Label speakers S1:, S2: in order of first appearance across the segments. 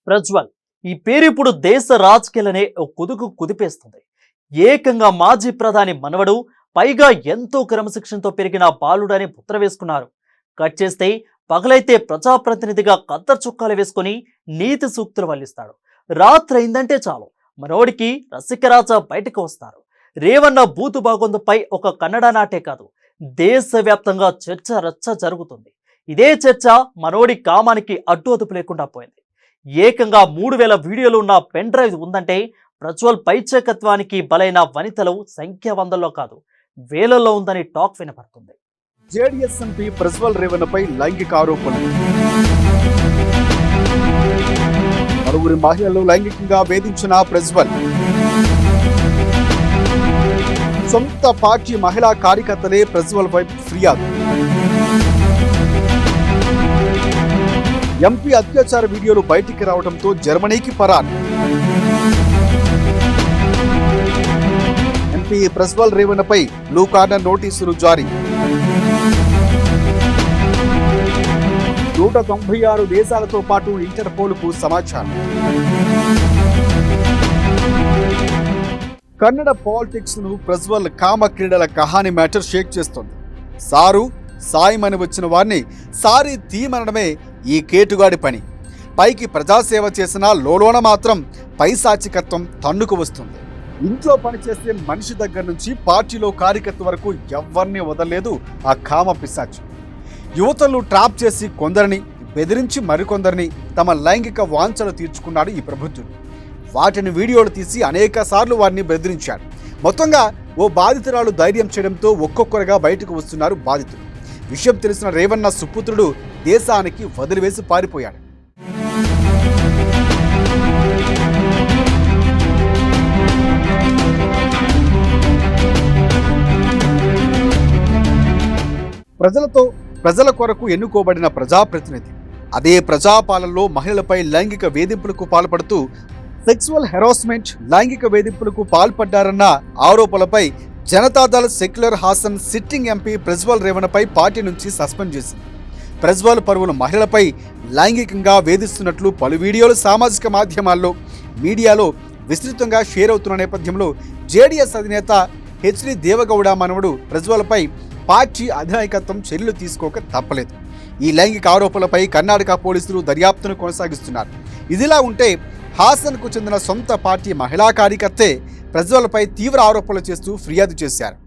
S1: ప్రజ్వల్ ఈ పేరు ఇప్పుడు దేశ రాజకీయాలనే ఓ కుదుకు కుదిపేస్తుంది. ఏకంగా మాజీ ప్రధాని మనవడు, పైగా ఎంతో క్రమశిక్షణతో పెరిగిన బాలుడని ముద్ర వేసుకున్నారు. కట్ చేస్తే పగలైతే ప్రజాప్రతినిధిగా కద్దరు చుక్కాలు వేసుకుని నీతి సూక్తులు వల్లిస్తాడు. రాత్రి అయిందంటే చాలు మనోడికి రసికరాజా బయటకు వస్తారు. రేవన్న బూతు బాగొందుపై ఒక కన్నడ నాటే కాదు, దేశవ్యాప్తంగా చర్చ రచ్చ జరుగుతుంది. ఇదే చర్చ మనోడి కామానికి అడ్డు అదుపు లేకుండా పోయింది. ఏకంగా 3000 వీడియోలు ఉన్న పెన్ డ్రైవ్ ఉందంటే ప్రజ్వల్ పైచకత్వానికి బలైన వనితలు సంఖ్య వందల్లో కాదు, వేలల్లో ఉందని టాక్ వినపడుతుంది.
S2: జేడీఎస్ ఎంపీ ప్రజ్వల్ రేవన్నపై లైంగిక ఆరోపణలు. పలువురి మహిళలు లైంగికంగా వేధించిన ప్రజ్వల్. సొంత పార్టీ మహిళా కార్యకర్తలే ప్రజ్వల్ పై ఫిర్యాదు. ఎంపీ అత్యాచార వీడియోలు బయటికి రావడంతో జర్మనీకి పరారు. ఎంపీ ప్రజ్వల్ రేవన్నపై బ్లూ కార్నర్ నోటీసులు జారీ. 196 దేశాలతో పాటు ఇంటర్పోల్కు సమాచారం. కన్నడ పాలిటిక్స్ ను ప్రజ్వల్ కామ క్రీడల కహాని మ్యాటర్ షేక్ చేస్తోంది. సారు సాయమని వచ్చిన వారిని సారి తీమనడమే ఈ కేటుగాడి పని. పైకి ప్రజాసేవ చేసినా లోలోన మాత్రం పైశాచికత్వం తన్నుకు వస్తుంది. ఇంట్లో పనిచేసే మనిషి దగ్గర నుంచి పార్టీలో కార్యకర్త వరకు ఎవరిని వదలలేదు ఆ కామ పిశాచి. యువతలను ట్రాప్ చేసి కొందరిని బెదిరించి మరికొందరిని తమ లైంగిక వాంఛలు తీర్చుకున్నాడు ఈ ప్రబుద్ధుడు. వాటిని వీడియోలు తీసి అనేక సార్లు వారిని బెదిరించాడు. మొత్తంగా ఓ బాధితురాలు ధైర్యం చేయడంతో ఒక్కొక్కరుగా బయటకు వస్తున్నారు బాధితులు. విషయం తెలిసిన రేవన్న సుపుత్రుడు దేశానికి వదిలివేసి పారిపోయాడు. ప్రజల కొరకు ఎన్నుకోబడిన ప్రజాప్రతినిధి. అదే ప్రజాపాలనలో మహిళలపై లైంగిక వేధింపులకు పాల్పడుతూ సెక్సువల్ హెరాస్మెంట్, లైంగిక వేధింపులకు పాల్పడ్డారన్న ఆరోపణలపై Janata Dal secular Hassan sitting MP Prajwal రేవన్నపై పార్టీ నుంచి సస్పెండ్ చేసింది. ప్రజ్వల్ పలువురు మహిళలపై లైంగికంగా వేధిస్తున్నట్లు పలు వీడియోలు సామాజిక మాధ్యమాల్లో, మీడియాలో విస్తృతంగా షేర్ అవుతున్న నేపథ్యంలో జేడీఎస్ అధినేత హెచ్డి దేవగౌడ మనవడు ప్రజ్వల్పై పార్టీ అధినాయకత్వం చర్యలు తీసుకోక తప్పలేదు. ఈ లైంగిక ఆరోపణలపై కర్ణాటక పోలీసులు దర్యాప్తును కొనసాగిస్తున్నారు. ఇదిలా ఉంటే హాసన్కు చెందిన సొంత పార్టీ మహిళా కార్యకర్తే ప్రజ్వల్పై తీవ్ర ఆరోపణలు చేస్తూ ఫిర్యాదు చేశారు.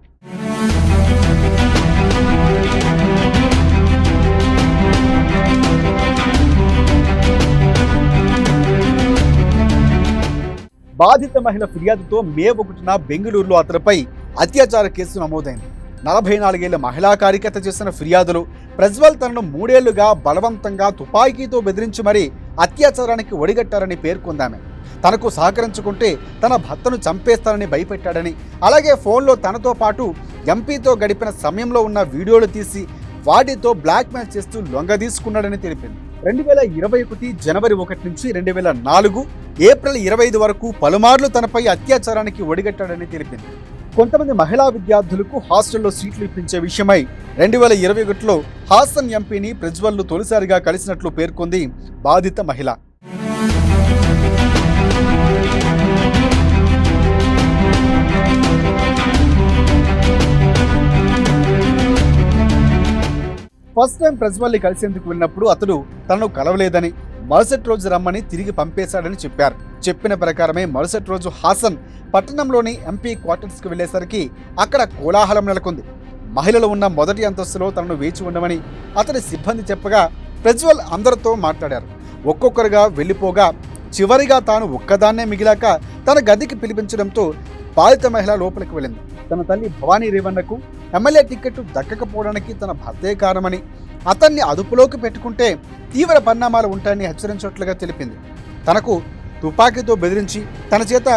S2: బాధిత మహిళ ఫిర్యాదుతో మే 1న బెంగళూరులో అతనిపై అత్యాచార కేసు నమోదైంది. 44 ఏళ్ల మహిళా కార్యకర్త చేసిన ఫిర్యాదులో ప్రజ్వల్ తనను 3 ఏళ్లుగా బలవంతంగా తుపాకీతో బెదిరించి మరీ అత్యాచారానికి ఒడిగట్టారని పేర్కొందామె. తనకు సహకరించుకుంటే తన భర్తను చంపేస్తానని భయపెట్టాడని, అలాగే ఫోన్లో తనతో పాటు ఎంపీతో గడిపిన సమయంలో ఉన్న వీడియోలు తీసి వాటితో బ్లాక్మెయిల్ చేస్తూ లొంగదీసుకున్నాడని తెలిపింది. 2021 జనవరి 1 నుంచి 2004 ఏప్రిల్ 25 వరకు పలుమార్లు తనపై అత్యాచారానికి ఒడిగట్టాడని తెలిపింది. కొంతమంది మహిళా విద్యార్థులకు హాస్టల్లో సీట్లు ఇప్పించే విషయమై 2021లో హాసన్ ఎంపీని ప్రజ్వల్ను తొలిసారిగా కలిసినట్లు పేర్కొంది బాధిత మహిళ. ఫస్ట్ టైం ప్రజ్వల్ని కలిసేందుకు వెళ్ళినప్పుడు అతడు తనను కలవలేదని, మరుసటి రోజు రమ్మని తిరిగి పంపేశాడని చెప్పారు. చెప్పిన ప్రకారమే మరుసటి రోజు హాసన్ పట్టణంలోని ఎంపీ క్వార్టర్స్కి వెళ్లేసరికి అక్కడ కోలాహలం నెలకొంది. మహిళలు ఉన్న మొదటి అంతస్తులో తనను వేచి ఉండమని అతడి సిబ్బంది చెప్పగా ప్రజ్వల్ అందరితో మాట్లాడారు. ఒక్కొక్కరుగా వెళ్ళిపోగా చివరిగా తాను ఒక్కదాన్నే మిగిలాక తన గదికి పిలిపించడంతో బాధిత మహిళ లోపలికి వెళ్ళింది. తన తల్లి భవానీ రేవన్నకు ఎమ్మెల్యే టికెట్ దక్కకపోవడానికి తన భర్తే కారణమని, అతన్ని అదుపులోకి పెట్టుకుంటే తీవ్ర పరిణామాలు ఉంటాయని హెచ్చరించినట్లుగా తెలిపింది. తనకు తుపాకీతో బెదిరించి తన చేత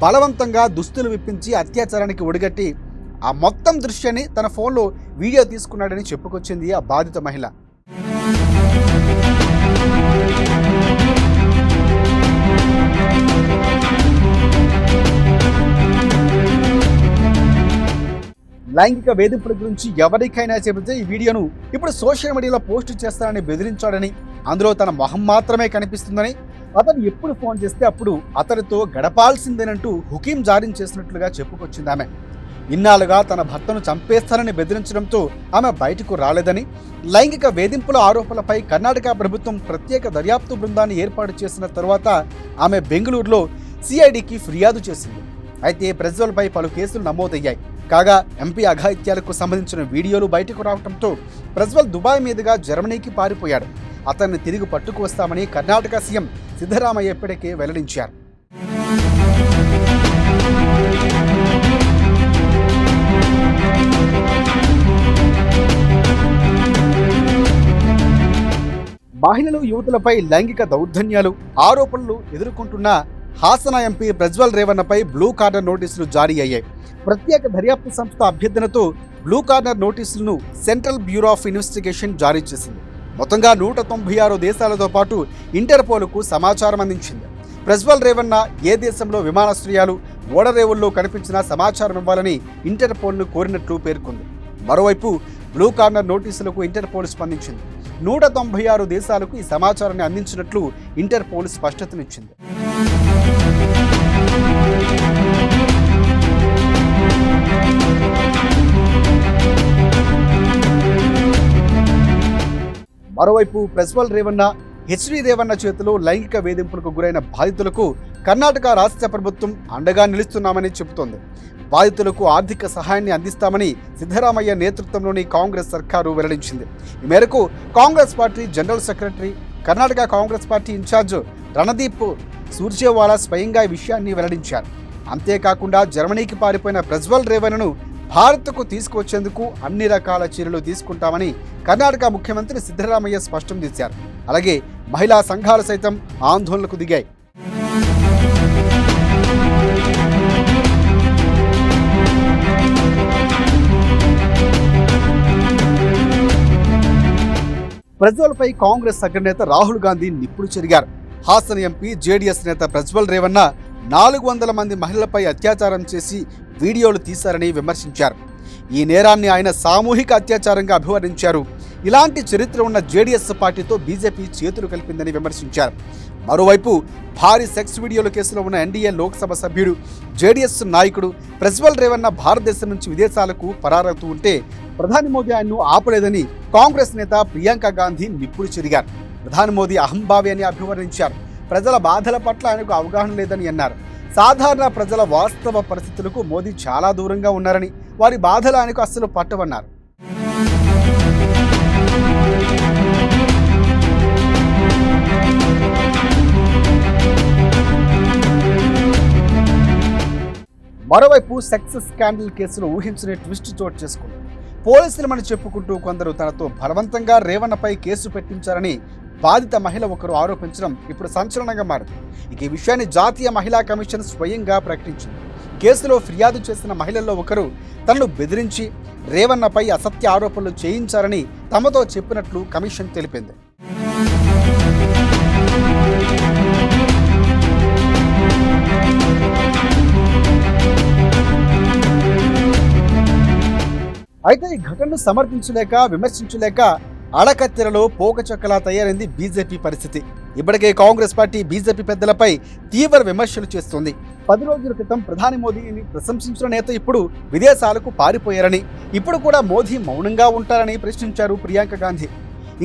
S2: బలవంతంగా దుస్తులు విప్పించి అత్యాచారానికి ఒడిగట్టి ఆ మొత్తం దృశ్యాన్ని తన ఫోన్లో వీడియో తీసుకున్నాడని చెప్పుకొచ్చింది ఆ బాధిత మహిళ. లైంగిక వేధింపుల గురించి ఎవరికైనా చెబితే ఈ వీడియోను ఇప్పుడు సోషల్ మీడియాలో పోస్ట్ చేస్తానని బెదిరించాడని, అందులో తన మొహం మాత్రమే కనిపిస్తుందని, అతను ఎప్పుడు ఫోన్ చేస్తే అప్పుడు అతనితో గడపాల్సిందేనంటూ హుకీం జారీ చేసినట్లుగా చెప్పుకొచ్చింది ఆమె. ఇన్నాళ్ళుగా తన భర్తను చంపేస్తానని బెదిరించడంతో ఆమె బయటకు రాలేదని, లైంగిక వేధింపుల ఆరోపణలపై కర్ణాటక ప్రభుత్వం ప్రత్యేక దర్యాప్తు బృందాన్ని ఏర్పాటు చేసిన తరువాత ఆమె బెంగళూరులో సిఐడికి ఫిర్యాదు చేసింది. అయితే ప్రజ్వల్పై పలు కేసులు నమోదయ్యాయి. కాగా ఎంపీ అఘాయిత్యాలకు సంబంధించిన వీడియోలు బయటకు రావడంతో ప్రజ్వల్ దుబాయ్ మీదుగా జర్మనీకి పారిపోయాడు. అతన్ని తిరిగి పట్టుకు వస్తామని కర్ణాటక సీఎం సిద్ధరామయ్య ఇప్పటికే వెల్లడించారు. మహిళలు, యువతులపై లైంగిక దౌర్జన్యాలు ఆరోపణలు ఎదుర్కొంటున్న హాసన ఎంపీ ప్రజ్వల్ రేవన్నపై బ్లూ కార్నర్ నోటీసులు జారీ అయ్యాయి. ప్రత్యేక దర్యాప్తు సంస్థ అభ్యర్థనతో బ్లూ కార్నర్ నోటీసులను సెంట్రల్ బ్యూరో ఆఫ్ ఇన్వెస్టిగేషన్ జారీ చేసింది. మొత్తంగా 196 దేశాలతో పాటు ఇంటర్పోల్కు సమాచారం అందించింది. ప్రజ్వల్ రేవన్న ఏ దేశంలో విమానాశ్రయాలు, ఓడరేవుల్లో కనిపించినా సమాచారం ఇవ్వాలని ఇంటర్పోల్ను కోరినట్లు పేర్కొంది. మరోవైపు బ్లూ కార్నర్ నోటీసులకు ఇంటర్పోల్ స్పందించింది. 196 దేశాలకు ఈ సమాచారాన్ని అందించినట్లు ఇంటర్పోల్ స్పష్టతనిచ్చింది. మరోవైపు ప్రజ్వల్ రేవన్న, హెచ్డి రేవన్న చేతిలో లైంగిక వేధింపులకు గురైన బాధితులకు కర్ణాటక రాష్ట్ర ప్రభుత్వం అండగా నిలుస్తున్నామని చెబుతోంది. బాధితులకు ఆర్థిక సహాయాన్ని అందిస్తామని సిద్ధరామయ్య నేతృత్వంలోని కాంగ్రెస్ సర్కారు వెల్లడించింది. ఈ మేరకు Congress party general secretary, Karnataka Congress party incharge Randeep Surjewala స్వయంగా ఈ విషయాన్ని వెల్లడించారు. అంతేకాకుండా జర్మనీకి పారిపోయిన ప్రజ్వల్ రేవన్నను భారత్కు తీసుకువచ్చేందుకు అన్ని రకాల చర్యలు తీసుకుంటామని కర్ణాటక ముఖ్యమంత్రి సిద్ధరామయ్య స్పష్టం చేశారు. అలాగే మహిళా సంఘాలు సైతం ఆందోళనకు దిగాయి. ప్రజ్వల్పై కాంగ్రెస్ అగ్రనేత రాహుల్ గాంధీ నిప్పుడు చెరిగారు. హాసన్ ఎంపీ, జేడీఎస్ నేత ప్రజ్వల్ రేవన్న 400 మంది మహిళలపై అత్యాచారం చేసి వీడియోలు తీశారని విమర్శించారు. ఈ నేరాన్ని ఆయన సామూహిక అత్యాచారంగా అభివర్ణించారు. ఇలాంటి చరిత్ర ఉన్న జేడీఎస్ పార్టీతో బీజేపీ చేతులు కలిపిందని విమర్శించారు. మరోవైపు భారీ సెక్స్ వీడియోల కేసులో ఉన్న ఎన్డీఏ లోక్సభ సభ్యుడు, జేడీఎస్ నాయకుడు ప్రజ్వల్ రేవన్న భారతదేశం నుంచి విదేశాలకు పరారవుతూ ఉంటే ప్రధాని మోదీ ఆయన్ను ఆపలేదని కాంగ్రెస్ నేత ప్రియాంక గాంధీ నిప్పుడు చెరిగారు. ప్రధాని మోదీ అహంభావి అని అభివర్ణించారు. ప్రజల బాధల పట్ల ఆయనకు అవగాహన లేదని అన్నారు. సాధారణ ప్రజల వాస్తవ పరిస్థితులకు మోదీ చాలా దూరంగా ఉన్నారని, వారి బాధలు ఆయనకు అస్సలు పట్టవన్నారు. మరోవైపు సెక్స్ స్కాండల్ కేసులో ఊహించని ట్విస్ట్ చోటు చేసుకుంది. పోలీసులమని చెప్పుకుంటూ కొందరు తనతో బలవంతంగా రేవన్నపై కేసు పెట్టించారని బాధిత మహిళ ఒకరు ఆరోపించడం ఇప్పుడు సంచలనంగా మారింది. ఇక ఈ విషయాన్ని జాతీయ మహిళా కమిషన్ స్వయంగా ప్రకటించింది. కేసులో ఫిర్యాదు చేసిన మహిళల్లో ఒకరు తనను బెదిరించి రేవన్నపై అసత్య ఆరోపణలు చేయించారని తమతో చెప్పినట్లు కమిషన్ తెలిపింది. అయితే ఈ ఘటనను సమర్థించలేక, విమర్శించలేక అడకత్తెరలో పోకచక్కలా తయారైంది బీజేపీ పరిస్థితి. ఇప్పటికే కాంగ్రెస్ పార్టీ బీజేపీ పెద్దలపై తీవ్ర విమర్శలు చేస్తోంది. 10 రోజుల క్రితం ప్రధాని మోదీని ప్రశంసించిన నేత ఇప్పుడు విదేశాలకు పారిపోయారని, ఇప్పుడు కూడా మోదీ మౌనంగా ఉంటారని ప్రశ్నించారు ప్రియాంక గాంధీ.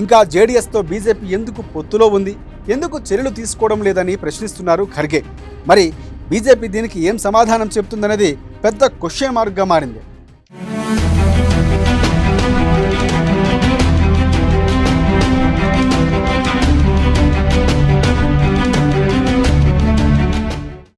S2: ఇంకా జేడీఎస్తో బీజేపీ ఎందుకు పొత్తులో ఉంది, ఎందుకు చర్యలు తీసుకోవడం లేదని ప్రశ్నిస్తున్నారు ఖర్గే. మరి బీజేపీ దీనికి ఏం సమాధానం చెప్తుందనేది పెద్ద క్వశ్చన్ మార్క్గా మారింది.